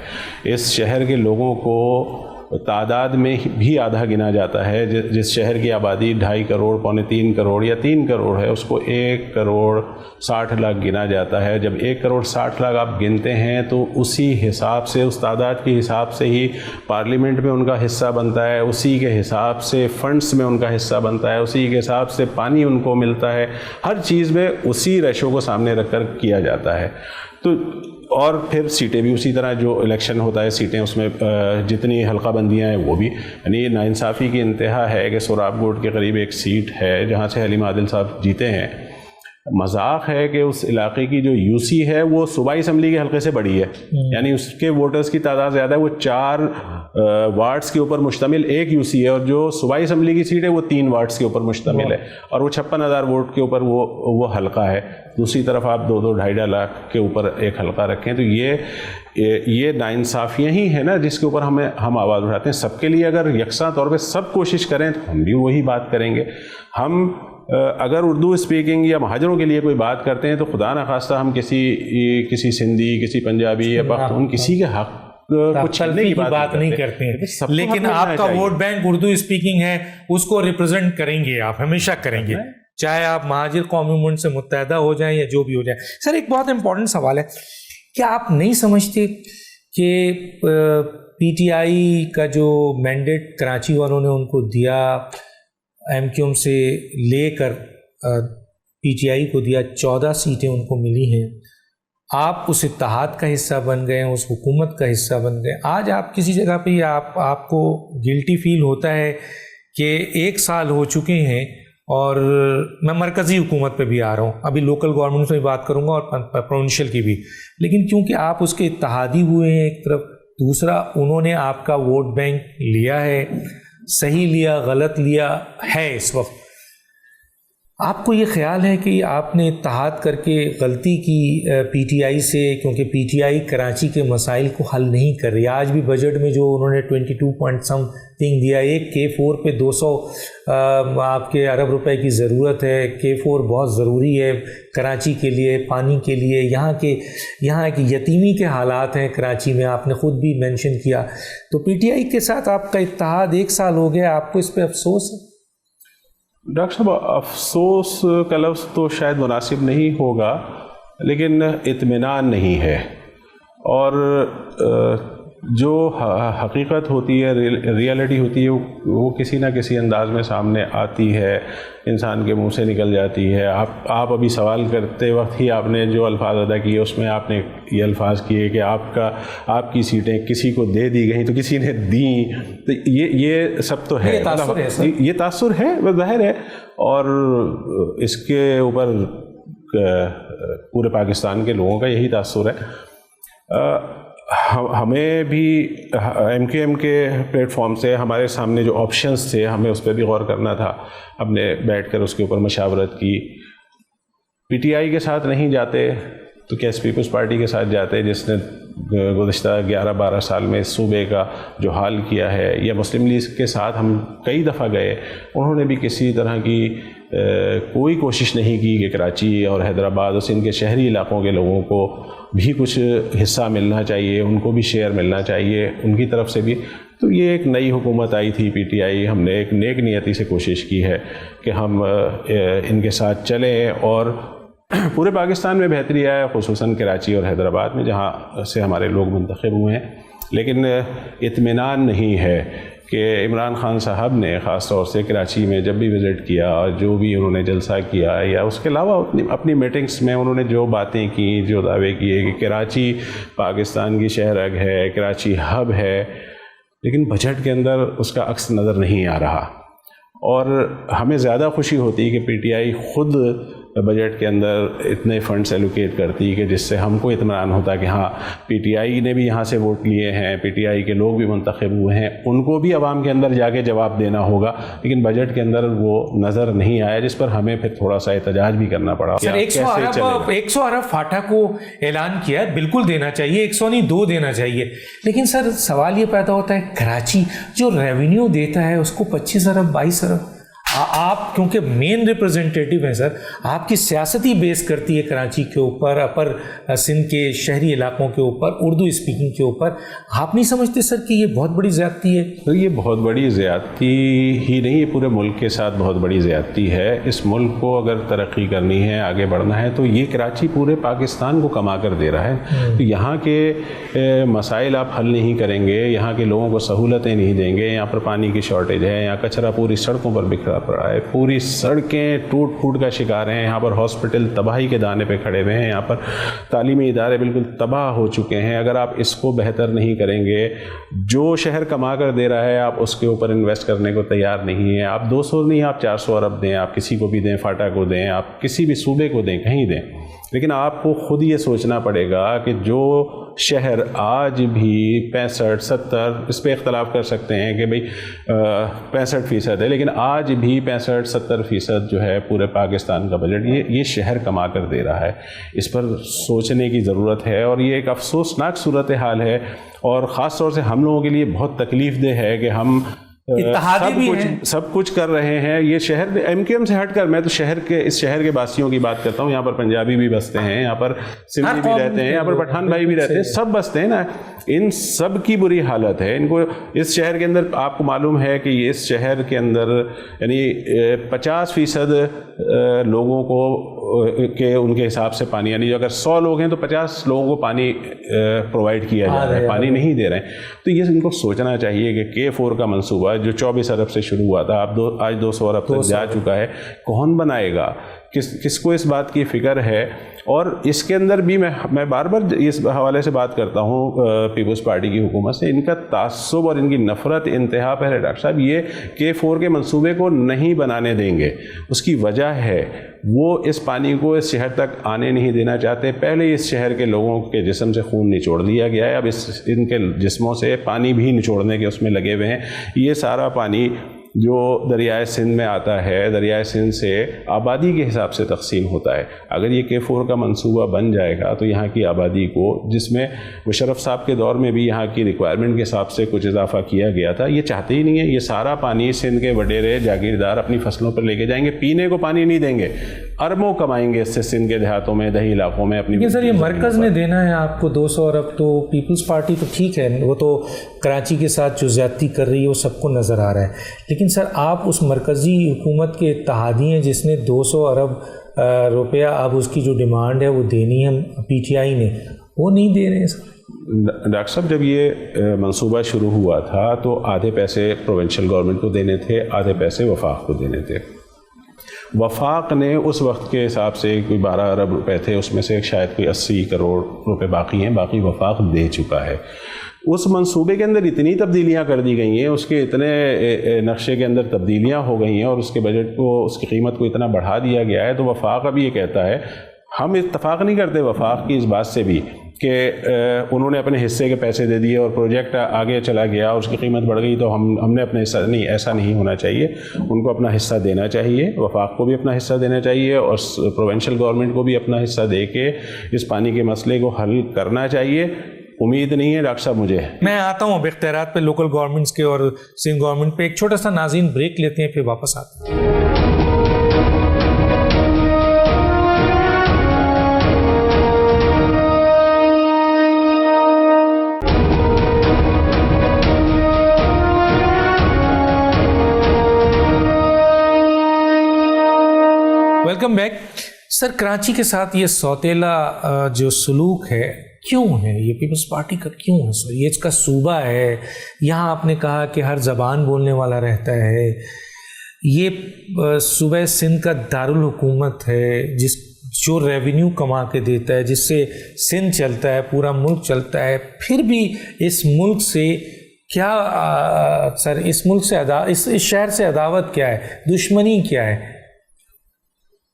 اس شہر کے لوگوں کو تعداد میں بھی آدھا گنا جاتا ہے. جس شہر کی آبادی 2.5 کروڑ، 2.25 کروڑ یا 3 کروڑ ہے، اس کو 1 کروڑ 60 لاکھ گنا جاتا ہے. جب 1 کروڑ 60 لاکھ آپ گنتے ہیں تو اسی حساب سے، اس تعداد کے حساب سے ہی پارلیمنٹ میں ان کا حصہ بنتا ہے، اسی کے حساب سے فنڈس میں ان کا حصہ بنتا ہے، اسی کے حساب سے پانی ان کو ملتا ہے. ہر چیز میں اسی ریشو کو سامنے رکھ کر کیا جاتا ہے. تو اور پھر سیٹیں بھی اسی طرح، جو الیکشن ہوتا ہے سیٹیں اس میں جتنی حلقہ بندیاں ہیں وہ بھی، یعنی ناانصافی کی انتہا ہے کہ سوراب گوٹ کے قریب ایک سیٹ ہے جہاں سے حلیم عادل صاحب جیتے ہیں. مذاق ہے کہ اس علاقے کی جو UC ہے وہ صوبائی اسمبلی کے حلقے سے بڑی ہے، یعنی اس کے ووٹرز کی تعداد زیادہ ہے. وہ 4 وارڈز کے اوپر مشتمل ایک UC ہے، اور جو صوبائی اسمبلی کی سیٹ ہے وہ 3 وارڈز کے اوپر مشتمل ہے، اور وہ 56,000 ووٹ کے اوپر وہ حلقہ ہے. دوسری طرف آپ 2-2.5 لاکھ کے اوپر ایک حلقہ رکھیں. تو یہ ناانصافیاں ہی ہیں نا جس کے اوپر ہم آواز اٹھاتے ہیں. سب کے لیے اگر یکساں طور پہ سب کوشش کریں تو ہم بھی وہی بات کریں گے. ہم اگر اردو اسپیکنگ یا مہاجروں کے لیے کوئی بات کرتے ہیں تو خدا نخواستہ ہم کسی سندھی، کسی پنجابی یا پختون کسی کے حق کچھ چھیننے کی بات نہیں کرتے ہیں. لیکن آپ کا ووٹ بینک اردو اسپیکنگ ہے، اس کو ریپرزینٹ کریں گے آپ، ہمیشہ کریں گے، چاہے آپ مہاجر قومی موومنٹ سے متحدہ ہو جائیں یا جو بھی ہو جائے. سر ایک بہت امپورٹنٹ سوال ہے، کیا آپ نہیں سمجھتے کہ PTI کا جو مینڈیٹ کراچی والوں نے ان کو دیا، MQM سے لے کر PTI کو دیا، 14 سیٹیں ان کو ملی ہیں، آپ اس اتحاد کا حصہ بن گئے ہیں، اس حکومت کا حصہ بن گئے. آج آپ کسی جگہ پہ آپ کو گلٹی فیل ہوتا ہے کہ 1 سال ہو چکے ہیں اور میں مرکزی حکومت پہ بھی آ رہا ہوں، ابھی لوکل گورنمنٹ سے بھی بات کروں گا اور پروونشل کی بھی، لیکن کیونکہ آپ اس کے اتحادی ہوئے ہیں ایک طرف، دوسرا انہوں نے آپ کا ووٹ بینک لیا ہے، صحیح لیا غلط لیا ہے. اس وقت آپ کو یہ خیال ہے کہ آپ نے اتحاد کر کے غلطی کی PTI سے، کیونکہ PTI کراچی کے مسائل کو حل نہیں کر رہی. آج بھی بجٹ میں جو انہوں نے 22 پوائنٹ سم تھنگ دیا، ایک K4 پہ 200 آپ کے ارب روپے کی ضرورت ہے. K4 بہت ضروری ہے کراچی کے لیے، پانی کے لیے. یہاں ایک یتیمی کے حالات ہیں کراچی میں، آپ نے خود بھی مینشن کیا. تو PTI کے ساتھ آپ کا اتحاد 1 سال ہو گیا، آپ کو اس پہ افسوس ہے؟ ڈاکٹر صاحب افسوس کا لفظ تو شاید مناسب نہیں ہوگا، لیکن اطمینان نہیں ہے. اور جو حقیقت ہوتی ہے، ریئلٹی ہوتی ہے، وہ کسی نہ کسی انداز میں سامنے آتی ہے، انسان کے منہ سے نکل جاتی ہے. آپ ابھی سوال کرتے وقت ہی آپ نے جو الفاظ ادا کیے اس میں آپ نے یہ الفاظ کیے کہ آپ کی سیٹیں کسی کو دے دی گئیں تو کسی نے دیں. تو یہ سب تو ہے، یہ تاثر ہے، وہ ظاہر ہے. اور اس کے اوپر پورے پاکستان کے لوگوں کا یہی تاثر ہے. ہمیں بھی MQM کے پلیٹ فارم سے ہمارے سامنے جو آپشنز تھے ہمیں اس پہ بھی غور کرنا تھا. ہم نے بیٹھ کر اس کے اوپر مشاورت کی. PTI کے ساتھ نہیں جاتے تو کیس پیپلز پارٹی کے ساتھ جاتے، جس نے گزشتہ 11-12 سال میں اس صوبے کا جو حال کیا ہے. یا مسلم لیگ کے ساتھ ہم کئی دفعہ گئے، انہوں نے بھی کسی طرح کی کوئی کوشش نہیں کی کہ کراچی اور حیدرآباد اور سندھ کے شہری علاقوں کے لوگوں کو بھی کچھ حصہ ملنا چاہیے، ان کو بھی شیئر ملنا چاہیے ان کی طرف سے بھی. تو یہ ایک نئی حکومت آئی تھی PTI، ہم نے ایک نیک نیتی سے کوشش کی ہے کہ ہم ان کے ساتھ چلیں اور پورے پاکستان میں بہتری آئے، خصوصاً کراچی اور حیدرآباد میں جہاں سے ہمارے لوگ منتخب ہوئے ہیں. لیکن اطمینان نہیں ہے کہ عمران خان صاحب نے خاص طور سے کراچی میں جب بھی وزٹ کیا اور جو بھی انہوں نے جلسہ کیا یا اس کے علاوہ اپنی میٹنگس میں انہوں نے جو باتیں کی، جو دعوے کیے کہ کراچی پاکستان کی شہرگ ہے، کراچی ہب ہے، لیکن بجٹ کے اندر اس کا عکس نظر نہیں آ رہا. اور ہمیں زیادہ خوشی ہوتی کہ پی ٹی آئی خود بجٹ کے اندر اتنے فنڈس ایلوکیٹ کرتی کہ جس سے ہم کو اطمینان ہوتا کہ ہاں پی ٹی آئی نے بھی یہاں سے ووٹ لیے ہیں، پی ٹی آئی کے لوگ بھی منتخب ہوئے ہیں، ان کو بھی عوام کے اندر جا کے جواب دینا ہوگا. لیکن بجٹ کے اندر وہ نظر نہیں آیا، جس پر ہمیں پھر تھوڑا سا احتجاج بھی کرنا پڑا. سر 100 ارب فاٹا کو اعلان کیا ہے، بالکل دینا چاہیے، 100 نہیں 2 دینا چاہیے. لیکن سر سوال یہ پیدا ہوتا ہے کراچی جو ریونیو دیتا ہے اس کو 25 ارب 22 ارب، آپ کیونکہ مین ریپرزنٹیٹیو ہیں سر، آپ کی سیاستی بیس کرتی ہے کراچی کے اوپر، اپر سندھ کے شہری علاقوں کے اوپر، اردو اسپیکنگ کے اوپر. آپ نہیں سمجھتے سر کہ یہ بہت بڑی زیادتی ہے؟ تو یہ بہت بڑی زیادتی ہی نہیں، یہ پورے ملک کے ساتھ بہت بڑی زیادتی ہے. اس ملک کو اگر ترقی کرنی ہے، آگے بڑھنا ہے، تو یہ کراچی پورے پاکستان کو کما کر دے رہا ہے. تو یہاں کے مسائل آپ حل نہیں کریں گے، یہاں کے لوگوں کو سہولتیں نہیں دیں گے. یہاں پر پانی کی شارٹیج ہے، یہاں کچرا پوری سڑکوں پر بکھرا پڑا ہے، پوری سڑکیں ٹوٹ پھوٹ کا شکار ہیں. یہاں پر ہاسپٹل تباہی کے دانے پہ کھڑے ہوئے ہیں، یہاں پر تعلیمی ادارے بالکل تباہ ہو چکے ہیں. اگر آپ اس کو بہتر نہیں کریں گے، جو شہر کما کر دے رہا ہے آپ اس کے اوپر انویسٹ کرنے کو تیار نہیں ہیں. آپ 200 نہیں، آپ 400 ارب دیں، آپ کسی کو بھی دیں، فاٹا کو دیں، آپ کسی بھی صوبے کو دیں، کہیں دیں. لیکن آپ کو خود یہ سوچنا پڑے گا کہ جو شہر آج بھی 65 70 اس پہ اختلاف کر سکتے ہیں کہ بھئی 65% ہے، لیکن آج بھی 65-70% جو ہے پورے پاکستان کا بجٹ یہ شہر کما کر دے رہا ہے. اس پر سوچنے کی ضرورت ہے، اور یہ ایک افسوسناک صورتحال ہے، اور خاص طور سے ہم لوگوں کے لیے بہت تکلیف دہ ہے کہ ہم سب کچھ کر رہے ہیں. یہ شہر ایم کیو ایم سے ہٹ کر، میں تو اس شہر کے باسیوں کی بات کرتا ہوں. یہاں پر پنجابی بھی بستے ہیں، یہاں پر سندھی بھی رہتے ہیں، یہاں پر پٹھان بھائی بھی رہتے ہیں، سب بستے ہیں نا. ان سب کی بری حالت ہے. ان کو اس شہر کے اندر آپ کو معلوم ہے کہ اس شہر کے اندر یعنی 50% لوگوں کو کہ ان کے حساب سے پانی، یعنی اگر 100 لوگ ہیں تو 50 لوگوں کو پانی پرووائڈ کیا جا رہا ہے، پانی نہیں دے رہے ہیں. تو یہ ان کو سوچنا چاہیے کہ K4 کا منصوبہ جو 24 ارب سے شروع ہوا تھا آج 200 ارب تک جا چکا ہے، کون بنائے گا؟ کس کو اس بات کی فکر ہے؟ اور اس کے اندر بھی میں بار بار اس حوالے سے بات کرتا ہوں پیپلز پارٹی کی حکومت سے، ان کا تعصب اور ان کی نفرت انتہا پر ہے. ڈاکٹر صاحب یہ K4 کے منصوبے کو نہیں بنانے دیں گے. اس کی وجہ ہے وہ اس پانی کو اس شہر تک آنے نہیں دینا چاہتے. پہلے اس شہر کے لوگوں کے جسم سے خون نچوڑ دیا گیا ہے، اب ان کے جسموں سے پانی بھی نچوڑنے کے اس میں لگے ہوئے ہیں. یہ سارا پانی جو دریائے سندھ میں آتا ہے، دریائے سندھ سے آبادی کے حساب سے تقسیم ہوتا ہے. اگر یہ K4 کا منصوبہ بن جائے گا تو یہاں کی آبادی کو، جس میں مشرف صاحب کے دور میں بھی یہاں کی ریکوائرمنٹ کے حساب سے کچھ اضافہ کیا گیا تھا، یہ چاہتے ہی نہیں ہے. یہ سارا پانی سندھ کے وڈیرے جاگیردار اپنی فصلوں پر لے کے جائیں گے، پینے کو پانی نہیں دیں گے. اربوں کمائیں گے اس سے سندھ کے دیہاتوں میں، دیہی علاقوں میں اپنی. سر یہ مرکز نے دینا ہے آپ کو 200 ارب، تو پیپلز پارٹی تو ٹھیک ہے، وہ تو کراچی کے ساتھ جو زیادتی کر رہی ہے وہ سب کو نظر آ رہا ہے. لیکن سر آپ اس مرکزی حکومت کے اتحادی ہیں جس نے 200 ارب روپیہ اب اس کی جو ڈیمانڈ ہے وہ دینی ہے پی ٹی آئی نے، وہ نہیں دے رہے ہیں سر. ڈاکٹر صاحب جب یہ منصوبہ شروع ہوا تھا تو آدھے پیسے پروونشل گورنمنٹ کو دینے تھے، آدھے پیسے وفاق کو دینے تھے. وفاق نے اس وقت کے حساب سے کوئی 12 ارب روپے تھے، اس میں سے شاید کوئی 80 کروڑ روپے باقی ہیں، باقی وفاق دے چکا ہے. اس منصوبے کے اندر اتنی تبدیلیاں کر دی گئی ہیں، اس کے اتنے نقشے کے اندر تبدیلیاں ہو گئی ہیں، اور اس کے بجٹ کو، اس کی قیمت کو اتنا بڑھا دیا گیا ہے. تو وفاق ابھی یہ کہتا ہے، ہم اتفاق نہیں کرتے وفاق کی اس بات سے بھی کہ انہوں نے اپنے حصے کے پیسے دے دیے اور پروجیکٹ آگے چلا گیا، اس کی قیمت بڑھ گئی تو ہم نے اپنے حصہ نہیں، ایسا نہیں ہونا چاہیے. ان کو اپنا حصہ دینا چاہیے، وفاق کو بھی اپنا حصہ دینا چاہیے، اور پروونشل گورنمنٹ کو بھی اپنا حصہ دے کے اس پانی کے مسئلے کو حل کرنا چاہیے. امید نہیں ہے ڈاکٹر صاحب مجھے. میں آتا ہوں اب اختیارات پہ لوکل گورنمنٹس کے اور سندھ گورنمنٹ پہ. ایک چھوٹا سا ناظرین بریک لیتے ہیں، پھر واپس آتے ہیں. Welcome back. سر کراچی کے ساتھ یہ سوتیلا جو سلوک ہے کیوں ہے یہ پیپلز پارٹی کا کیوں ہے سر؟ یہ اس کا صوبہ ہے, یہاں آپ نے کہا کہ ہر زبان بولنے والا رہتا ہے, یہ صوبہ سندھ کا دارالحکومت ہے جو ریونیو کما کے دیتا ہے, جس سے سندھ چلتا ہے, پورا ملک چلتا ہے. پھر بھی اس ملک سے کیا سر, اس ملک سے اس شہر سے عداوت کیا ہے, دشمنی کیا ہے؟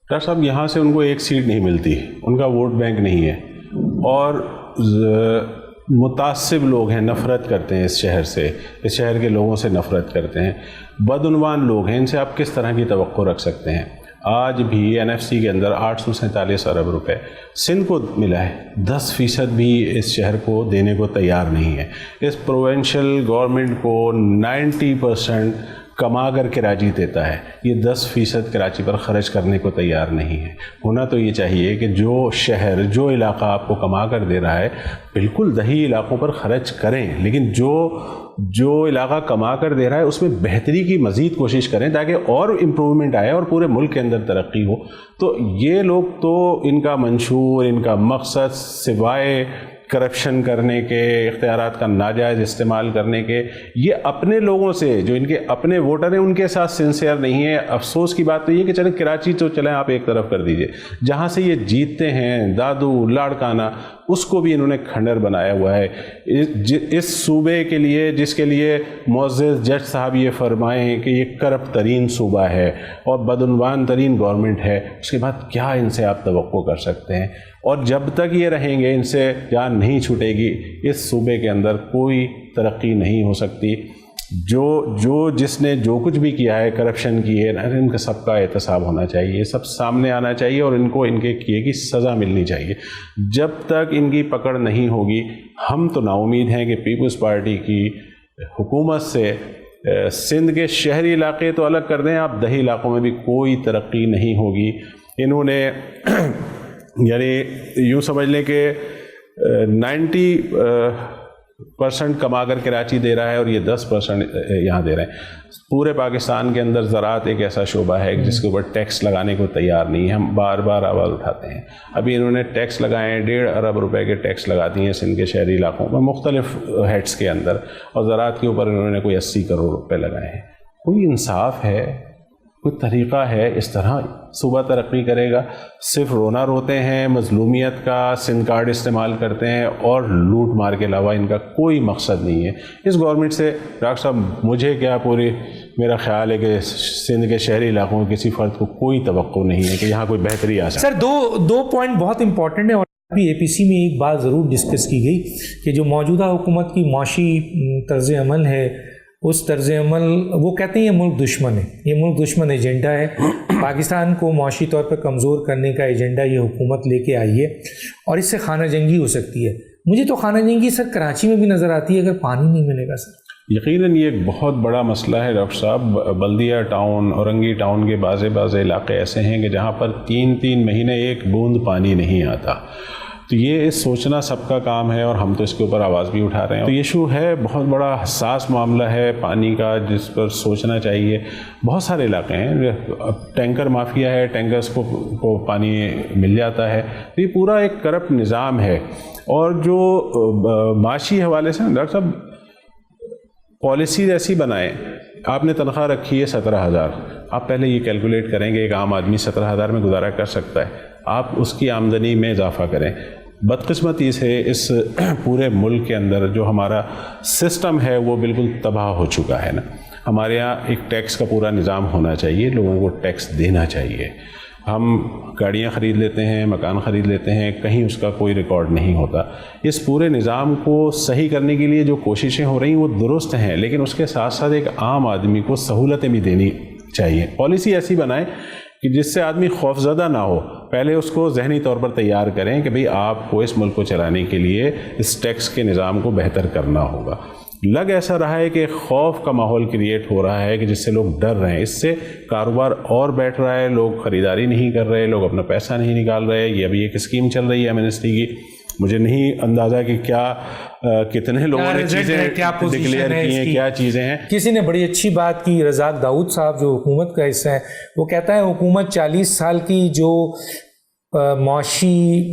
ڈاکٹر صاحب یہاں سے ان کو ایک سیٹ نہیں ملتی, ان کا ووٹ بینک نہیں ہے, اور متعصب لوگ ہیں, نفرت کرتے ہیں اس شہر سے, اس شہر کے لوگوں سے نفرت کرتے ہیں, بدعنوان لوگ ہیں, ان سے آپ کس طرح کی توقع رکھ سکتے ہیں؟ آج بھی NFC کے اندر 847 ارب روپے سندھ کو ملا ہے, 10% بھی اس شہر کو دینے کو تیار نہیں ہے. اس پروونشل گورنمنٹ کو 90% کما کر کراچی دیتا ہے, یہ 10% کراچی پر خرچ کرنے کو تیار نہیں ہے. ہونا تو یہ چاہیے کہ جو شہر, جو علاقہ آپ کو کما کر دے رہا ہے, بالکل دیہی علاقوں پر خرچ کریں, لیکن جو علاقہ کما کر دے رہا ہے اس میں بہتری کی مزید کوشش کریں تاکہ اور امپرومنٹ آئے اور پورے ملک کے اندر ترقی ہو. تو یہ لوگ تو ان کا منشور, ان کا مقصد سوائے کرپشن کرنے کے, اختیارات کا ناجائز استعمال کرنے کے, یہ اپنے لوگوں سے, جو ان کے اپنے ووٹر ہیں, ان کے ساتھ سنسیئر نہیں ہے. افسوس کی بات تو یہ کہ چلیں کراچی تو چلیں آپ ایک طرف کر دیجئے, جہاں سے یہ جیتتے ہیں دادو لاڑکانہ, اس کو بھی انہوں نے کھنڈر بنایا ہوا ہے. اس صوبے کے لیے, جس کے لیے معزز جج صاحب یہ فرمائیں کہ یہ کرپٹ ترین صوبہ ہے اور بدعنوان ترین گورنمنٹ ہے, اس کے بعد کیا ان سے آپ توقع کر سکتے ہیں؟ اور جب تک یہ رہیں گے, ان سے جان نہیں چھوٹے گی, اس صوبے کے اندر کوئی ترقی نہیں ہو سکتی. جس نے جو کچھ بھی کیا ہے, کرپشن کی ہے, ان کا سب کا احتساب ہونا چاہیے, سب سامنے آنا چاہیے, اور ان کو ان کے کیے کی سزا ملنی چاہیے. جب تک ان کی پکڑ نہیں ہوگی, ہم تو نا امید ہیں کہ پیپلز پارٹی کی حکومت سے سندھ کے شہری علاقے تو الگ کر دیں, آپ دیہی علاقوں میں بھی کوئی ترقی نہیں ہوگی. انہوں نے یعنی یوں سمجھ لیں کہ 90% کما کر کراچی دے رہا ہے اور یہ 10% یہاں دے رہے ہیں. پورے پاکستان کے اندر زراعت ایک ایسا شعبہ ہے جس کے اوپر ٹیکس لگانے کو تیار نہیں ہے. ہم بار بار آواز اٹھاتے ہیں. ابھی انہوں نے ٹیکس لگائے ہیں, 1.5 ارب روپے کے ٹیکس لگا دیے ہیں سندھ کے شہری علاقوں میں مختلف ہیڈس کے اندر, اور زراعت کے اوپر انہوں نے کوئی 80 کروڑ روپے لگائے ہیں. کوئی انصاف ہے, کوئی طریقہ ہے اس طرح صوبہ ترقی کرے گا؟ صرف رونا روتے ہیں, مظلومیت کا سم کارڈ استعمال کرتے ہیں, اور لوٹ مار کے علاوہ ان کا کوئی مقصد نہیں ہے. اس گورنمنٹ سے ڈاکٹر صاحب مجھے کیا, میرا خیال ہے کہ سندھ کے شہری علاقوں میں کسی فرد کو کوئی توقع نہیں ہے کہ یہاں کوئی بہتری آ سکے. سر دو پوائنٹ بہت امپورٹنٹ ہیں, اور ابھی APC میں ایک بات ضرور ڈسکس کی گئی کہ جو موجودہ حکومت کی معاشی طرز عمل ہے, اس طرز عمل, وہ کہتے ہیں یہ ملک دشمن ہے, یہ ملک دشمن ایجنڈا ہے. پاکستان کو معاشی طور پر کمزور کرنے کا ایجنڈا یہ حکومت لے کے آئی ہے, اور اس سے خانہ جنگی ہو سکتی ہے. مجھے تو خانہ جنگی سر کراچی میں بھی نظر آتی ہے اگر پانی نہیں ملے گا سر. یقیناً یہ ایک بہت بڑا مسئلہ ہے ڈاکٹر صاحب. بلدیہ ٹاؤن, اورنگی ٹاؤن کے بعض علاقے ایسے ہیں کہ جہاں پر 3 مہینے ایک بوند پانی نہیں آتا. تو یہ سوچنا سب کا کام ہے, اور ہم تو اس کے اوپر آواز بھی اٹھا رہے ہیں. تو یہ ایشو ہے, بہت بڑا حساس معاملہ ہے پانی کا, جس پر سوچنا چاہیے. بہت سارے علاقے ہیں, اب ٹینکر مافیا ہے, ٹینکرز کو پانی مل جاتا ہے. تو یہ پورا ایک کرپٹ نظام ہے. اور جو معاشی حوالے سے ڈاکٹر صاحب پالیسیز ایسی بنائیں, آپ نے تنخواہ رکھی ہے 17,000, آپ پہلے یہ کیلکولیٹ کریں کہ ایک عام آدمی 17,000 میں گزارا کر سکتا ہے, آپ اس کی آمدنی میں اضافہ کریں. بدقسمتی سے اس پورے ملک کے اندر جو ہمارا سسٹم ہے وہ بالکل تباہ ہو چکا ہے نا. ہمارے یہاں ایک ٹیکس کا پورا نظام ہونا چاہیے, لوگوں کو ٹیکس دینا چاہیے. ہم گاڑیاں خرید لیتے ہیں, مکان خرید لیتے ہیں, کہیں اس کا کوئی ریکارڈ نہیں ہوتا. اس پورے نظام کو صحیح کرنے کے لیے جو کوششیں ہو رہی ہیں وہ درست ہیں, لیکن اس کے ساتھ ساتھ ایک عام آدمی کو سہولتیں بھی دینی چاہیے. پالیسی ایسی بنائیں کہ جس سے آدمی خوفزدہ نہ ہو. پہلے اس کو ذہنی طور پر تیار کریں کہ بھئی آپ کو اس ملک کو چلانے کے لیے اس ٹیکس کے نظام کو بہتر کرنا ہوگا. لگ ایسا رہا ہے کہ خوف کا ماحول کریٹ ہو رہا ہے کہ جس سے لوگ ڈر رہے ہیں. اس سے کاروبار اور بیٹھ رہا ہے, لوگ خریداری نہیں کر رہے, لوگ اپنا پیسہ نہیں نکال رہے. یہ ابھی ایک اسکیم چل رہی ہے منسٹری کی, مجھے نہیں اندازہ کہ کتنے لوگوں نے چیزیں ڈکلیئر کی ہیں, کیا چیزیں ہیں. کسی نے بڑی اچھی بات کی, رزاق داؤد صاحب جو حکومت کا حصہ ہے, وہ کہتا ہے حکومت 40 سال کی جو معاشی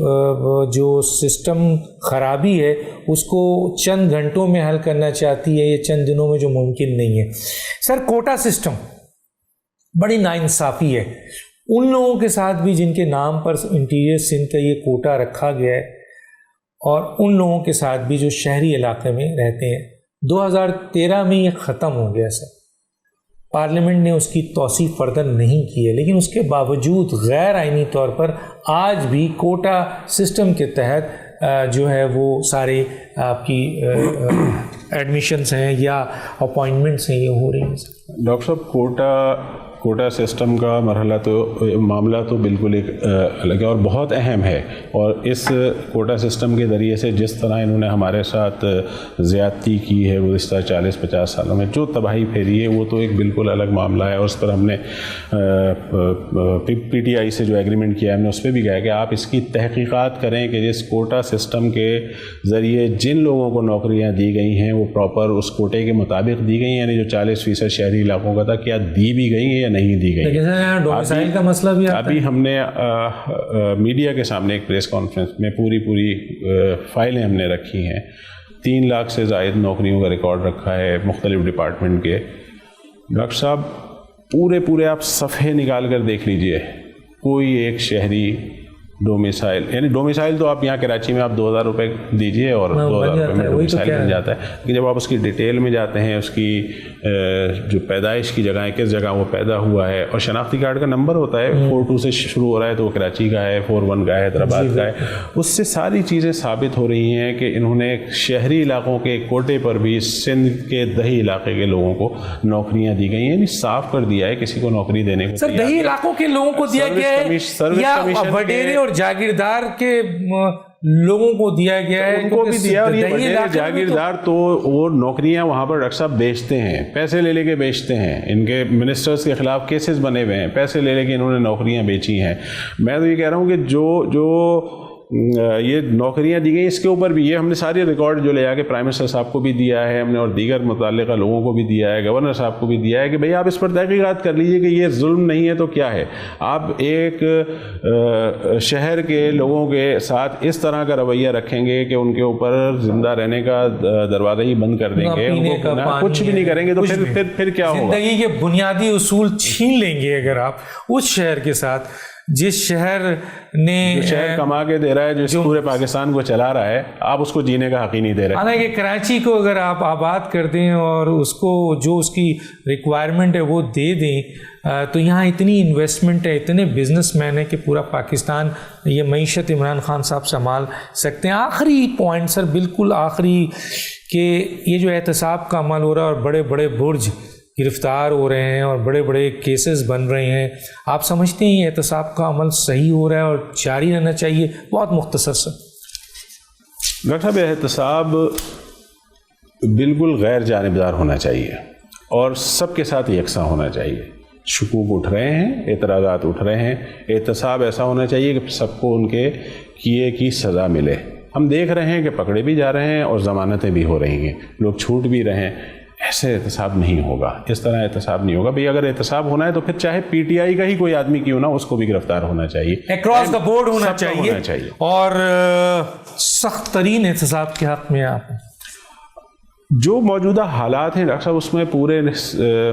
جو سسٹم خرابی ہے اس کو چند گھنٹوں میں حل کرنا چاہتی ہے یا چند دنوں میں، جو ممکن نہیں ہے. سر کوٹا سسٹم بڑی ناانصافی ہے ان لوگوں کے ساتھ بھی جن کے نام پر انٹیریئر سندھ کا یہ کوٹا رکھا گیا ہے، اور ان لوگوں کے ساتھ بھی جو شہری علاقے میں رہتے ہیں. 2013 میں یہ ختم ہو گیا سر، پارلیمنٹ نے اس کی توسیع فردر نہیں کی ہے، لیکن اس کے باوجود غیر آئینی طور پر آج بھی کوٹا سسٹم کے تحت جو ہے وہ سارے آپ کی ایڈمیشنس ہیں یا اپوائنٹمنٹس ہیں یہ ہو رہی ہیں. ڈاکٹر صاحب کوٹا سسٹم کا معاملہ تو بالکل ایک الگ ہے اور بہت اہم ہے، اور اس کوٹا سسٹم کے ذریعے سے جس طرح انہوں نے ہمارے ساتھ زیادتی کی ہے گزشتہ 40-50 سالوں میں، جو تباہی پھیری ہے، وہ تو ایک بالکل الگ معاملہ ہے. اور اس پر ہم نے پی ٹی آئی سے جو ایگریمنٹ کیا ہے، ہم نے اس پہ بھی کہا کہ آپ اس کی تحقیقات کریں کہ جس کوٹا سسٹم کے ذریعے جن لوگوں کو نوکریاں دی گئی ہیں وہ پراپر اس کوٹے کے مطابق دی گئی ہیں، یعنی جو 40% شہری علاقوں کا تھا، کیا دی بھی گئی ہیں یا نہیں دی گئی. ڈومیسائل کا مسئلہ بھی ابھی ہم نے میڈیا کے سامنے ایک پریس کانفرنس میں پوری فائلیں ہم نے رکھی ہیں. 3 لاکھ سے زائد نوکریوں کا ریکارڈ رکھا ہے مختلف ڈپارٹمنٹ کے. ڈاکٹر صاحب پورے آپ صفحے نکال کر دیکھ لیجئے، کوئی ایک شہری ڈومیسائل، یعنی ڈومیسائل تو آپ یہاں کراچی میں آپ 2000 روپے دیجئے اور 2000 روپے میں ڈومیسائل بن جاتا ہے. لیکن جب آپ اس کی ڈیٹیل میں جاتے ہیں، اس کی جو پیدائش کی جگہ ہے، کس جگہ وہ پیدا ہوا ہے، اور شناختی کارڈ کا نمبر ہوتا ہے 42 سے شروع ہو رہا ہے تو وہ کراچی کا ہے، 41 کا ہے حیدرآباد کا ہے، اس سے ساری چیزیں ثابت ہو رہی ہیں کہ انہوں نے شہری علاقوں کے کوٹے پر بھی سندھ کے دیہی علاقے کے لوگوں کو نوکریاں دی گئی ہیں. یعنی صاف کر دیا ہے کسی کو نوکری دینے کو. سر دیہی علاقوں کے لوگوں کو دیا گیا ہے یا وڈیرے اور جاگیردار کے لوگوں کو دیا گیا ہے؟ ان کو بھی دیا، اور یہ وڈیرے جاگیردار تو وہ نوکریاں وہاں پر ڈاکٹر صاحب بیچتے ہیں، پیسے لے کے بیچتے ہیں. ان کے منسٹرز کے خلاف کیسز بنے ہوئے ہیں، پیسے لے کے انہوں نے نوکریاں بیچی ہیں. میں تو یہ کہہ رہا ہوں کہ جو یہ نوکریاں دی گئی، اس کے اوپر بھی یہ ہم نے سارے ریکارڈ جو لے آ کے پرائم منسٹر صاحب کو بھی دیا ہے ہم نے، اور دیگر متعلقہ لوگوں کو بھی دیا ہے، گورنر صاحب کو بھی دیا ہے کہ بھئی آپ اس پر تحقیقات کر لیجئے کہ یہ ظلم نہیں ہے تو کیا ہے. آپ ایک شہر کے لوگوں کے ساتھ اس طرح کا رویہ رکھیں گے کہ ان کے اوپر زندہ رہنے کا دروازہ ہی بند کر دیں گے، ان کو کچھ بھی نہیں کریں گے، تو پھر کیا ہوگا؟ زندگی کے بنیادی اصول چھین لیں گے اگر آپ اس شہر کے ساتھ، جس شہر نے شہر کما کے دے رہا ہے، جو پورے پاکستان کو چلا رہا ہے، آپ اس کو جینے کا حق ہی نہیں دے رہے. حالانکہ کراچی کو اگر آپ آباد کر دیں اور اس کو جو اس کی ریکوائرمنٹ ہے وہ دے دیں، تو یہاں اتنی انویسٹمنٹ ہے، اتنے بزنس مین ہیں کہ پورا پاکستان یہ معیشت عمران خان صاحب سنبھال سکتے ہیں. آخری پوائنٹ سر، بالکل آخری، کہ یہ جو احتساب کا عمل ہو رہا ہے اور بڑے بڑے برج گرفتار ہو رہے ہیں اور بڑے بڑے کیسز بن رہے ہیں، آپ سمجھتے ہیں یہ احتساب کا عمل صحیح ہو رہا ہے اور جاری رہنا چاہیے؟ بہت مختصر سر. ڈاکٹر صاحب احتساب بالکل غیر جانبدار ہونا چاہیے اور سب کے ساتھ یکساں ہونا چاہیے. شکوک اٹھ رہے ہیں، اعتراضات اٹھ رہے ہیں، احتساب ایسا ہونا چاہیے کہ سب کو ان کے کیے کی سزا ملے. ہم دیکھ رہے ہیں کہ پکڑے بھی جا رہے ہیں اور ضمانتیں بھی ہو رہی ہیں، لوگ چھوٹ بھی رہے ہیں. ایسے احتساب نہیں ہوگا، اس طرح احتساب نہیں ہوگا. بھئی اگر احتساب ہونا ہے تو پھر چاہے پی ٹی آئی کا ہی کوئی آدمی کیوں نہ، اس کو بھی گرفتار ہونا چاہیے، اکراس دا بورڈ ہونا چاہیے. اور سخت ترین احتساب کے حق میں آپ جو موجودہ حالات ہیں ڈاکٹر صاحب، اس میں پورے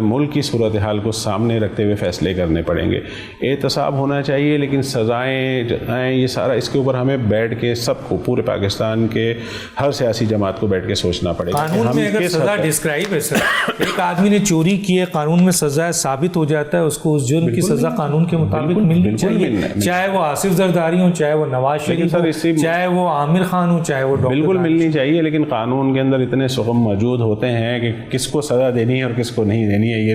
ملک کی صورتحال کو سامنے رکھتے ہوئے فیصلے کرنے پڑیں گے. احتساب ہونا چاہیے، لیکن سزائیں یہ سارا اس کے اوپر ہمیں بیٹھ کے سب کو، پورے پاکستان کے ہر سیاسی جماعت کو بیٹھ کے سوچنا پڑے گا. قانون میں اگر سزا ڈسکرائب ہے سر، ایک آدمی نے چوری کی ہے، قانون میں سزا ثابت ہو جاتا ہے، اس کو اس جرم کی سزا قانون کے مطابق ملنی چاہیے، چاہے وہ آصف زرداری ہوں، چاہے وہ نواز شریف ہو، چاہے وہ عامر خان ہو، چاہے وہ بالکل ملنی چاہیے. لیکن قانون کے اندر اتنے سخم موجود ہوتے ہیں کہ کس کو سزا دینی ہے اور کس کو نہیں دینی ہے، یہ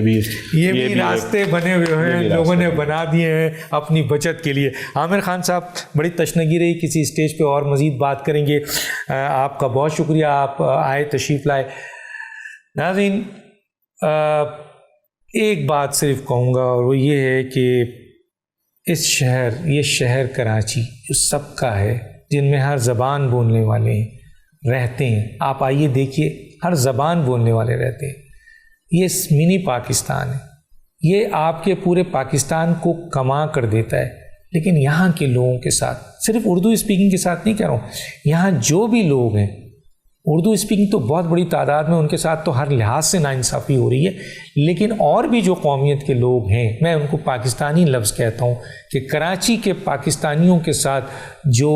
بھی راستے بنے ہوئے ہیں، لوگوں نے بنا دیے ہیں اپنی بچت کے لیے. عامر خان صاحب، بڑی تشنگی رہی، کسی اسٹیج پہ اور مزید بات کریں گے. آپ کا بہت شکریہ، آپ آئے، تشریف لائے. ناظرین، ایک بات صرف کہوں گا اور وہ یہ ہے کہ یہ شہر کراچی جو سب کا ہے، جن میں ہر زبان بولنے والے رہتے ہیں، آپ آئیے دیکھیے، ہر زبان بولنے والے رہتے ہیں. یہ منی پاکستان ہے، یہ آپ کے پورے پاکستان کو کما کر دیتا ہے. لیکن یہاں کے لوگوں کے ساتھ، صرف اردو اسپیکنگ کے ساتھ نہیں کہہ رہا ہوں، یہاں جو بھی لوگ ہیں اردو اسپیکنگ تو بہت بڑی تعداد میں، ان کے ساتھ تو ہر لحاظ سے ناانصافی ہو رہی ہے، لیکن اور بھی جو قومیت کے لوگ ہیں، میں ان کو پاکستانی لفظ کہتا ہوں، کہ کراچی کے پاکستانیوں کے ساتھ جو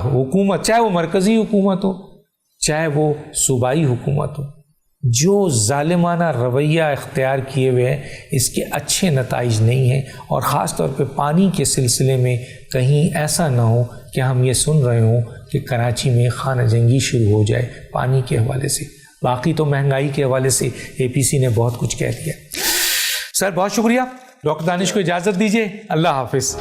حکومت، چاہے وہ مرکزی حکومت ہو چاہے وہ صوبائی حکومت ہو، جو ظالمانہ رویہ اختیار کیے ہوئے ہیں، اس کے اچھے نتائج نہیں ہیں، اور خاص طور پہ پانی کے سلسلے میں کہیں ایسا نہ ہو کہ ہم یہ سن رہے ہوں کہ کراچی میں خانہ جنگی شروع ہو جائے پانی کے حوالے سے۔ باقی تو مہنگائی کے حوالے سے اے پی سی نے بہت کچھ کہہ دیا۔ سر بہت شکریہ، ڈاکٹر دانش کو اجازت دیجیے، اللہ حافظ۔